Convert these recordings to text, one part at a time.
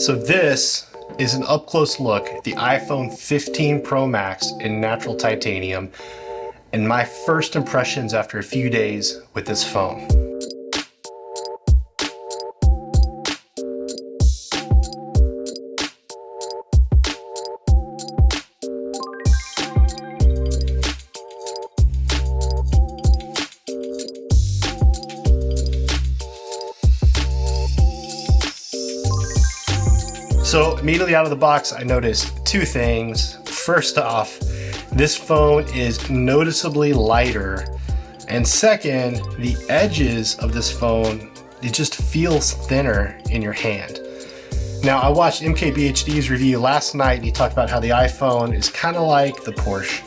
So this is an up-close look at the iPhone 15 Pro Max in natural titanium and my first impressions after a few days with this phone. So immediately out of the box, I noticed two things. First off, this phone is noticeably lighter. And second, the edges of this phone, it just feels thinner in your hand. Now, I watched MKBHD's review last night, and he talked about how the iPhone is kind of like the Porsche,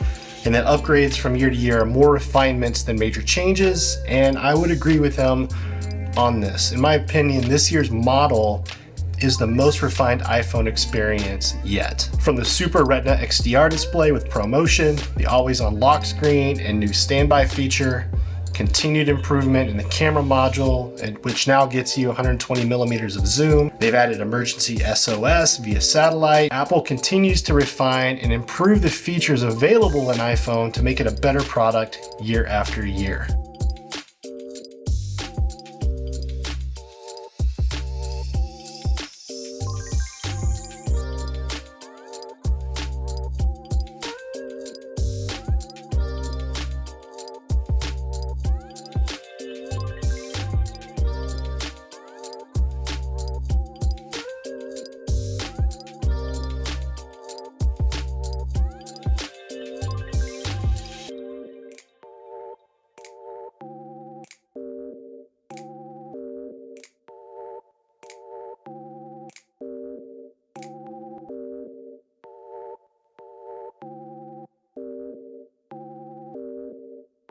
and that upgrades from year to year are more refinements than major changes, and I would agree with him on this. In my opinion, this year's model is the most refined iPhone experience yet. From the Super Retina XDR display with ProMotion, the always-on lock screen and new standby feature, continued improvement in the camera module, which now gets you 120 millimeters of zoom. They've added emergency SOS via satellite. Apple continues to refine and improve the features available in iPhone to make it a better product year after year.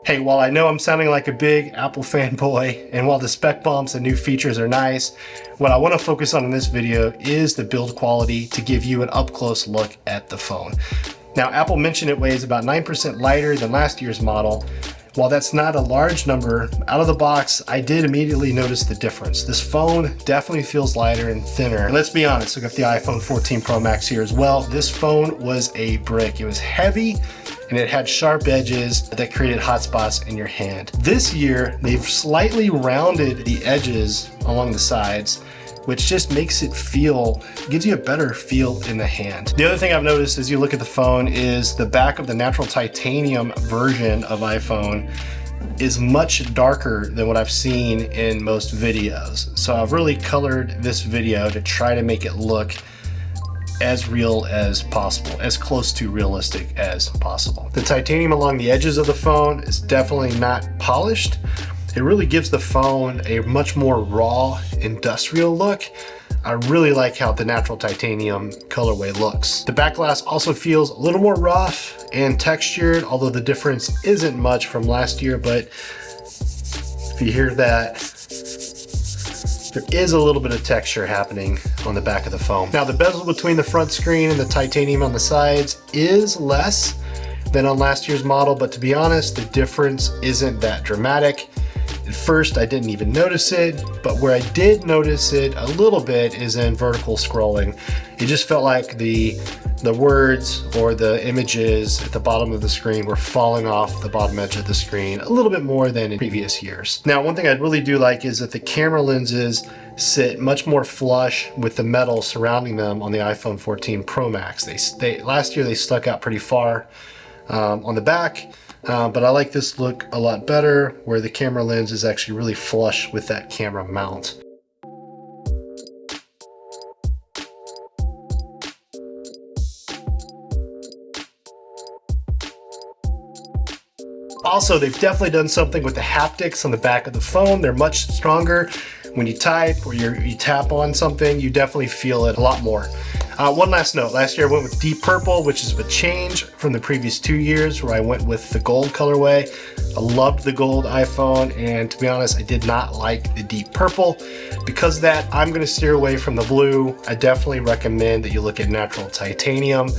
Hey, while I know I'm sounding like a big Apple fanboy, and while the spec bumps and new features are nice, what I want to focus on in this video is the build quality to give you an up-close look at the phone. Now, Apple mentioned it weighs about 9% lighter than last year's model. While that's not a large number, out of the box, I did immediately notice the difference. This phone definitely feels lighter and thinner. And let's be honest, look at the iPhone 14 Pro Max here as well. This phone was a brick. It was heavy, and it had sharp edges that created hot spots in your hand. This year, they've slightly rounded the edges along the sides, which just makes it gives you a better feel in the hand. The other thing I've noticed as you look at the phone is the back of the natural titanium version of iPhone is much darker than what I've seen in most videos. So I've really colored this video to try to make it look as real as possible, as close to realistic as possible. The titanium along the edges of the phone is definitely not polished. It really gives the phone a much more raw, industrial look. I really like how the natural titanium colorway looks. The back glass also feels a little more rough and textured, although the difference isn't much from last year, but if you hear that, there is a little bit of texture happening on the back of the phone. Now, the bezel between the front screen and the titanium on the sides is less than on last year's model, but to be honest, the difference isn't that dramatic. At first, I didn't even notice it, but where I did notice it a little bit is in vertical scrolling. It just felt like the words or the images at the bottom of the screen were falling off the bottom edge of the screen a little bit more than in previous years. Now, one thing I really do like is that the camera lenses sit much more flush with the metal surrounding them on the iPhone 14 Pro Max. Last year they stuck out pretty far on the back. But I like this look a lot better, where the camera lens is actually really flush with that camera mount. Also, they've definitely done something with the haptics on the back of the phone. They're much stronger. When you type or you tap on something, you definitely feel it a lot more. One last note, last year I went with deep purple, which is a change from the previous 2 years where I went with the gold colorway. I loved the gold iPhone, and to be honest, I did not like the deep purple. Because of that, I'm gonna steer away from the blue. I definitely recommend that you look at natural titanium.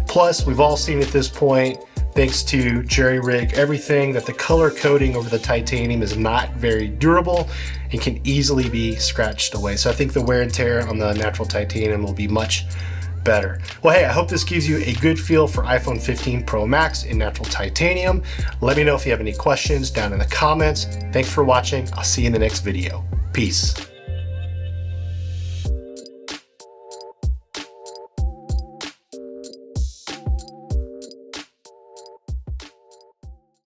Plus, we've all seen at this point thanks to Jerry Rig everything, that the color coating over the titanium is not very durable and can easily be scratched away. So I think the wear and tear on the natural titanium will be much better. Well, hey, I hope this gives you a good feel for iPhone 15 Pro Max in natural titanium. Let me know if you have any questions down in the comments. Thanks for watching. I'll see you in the next video. Peace.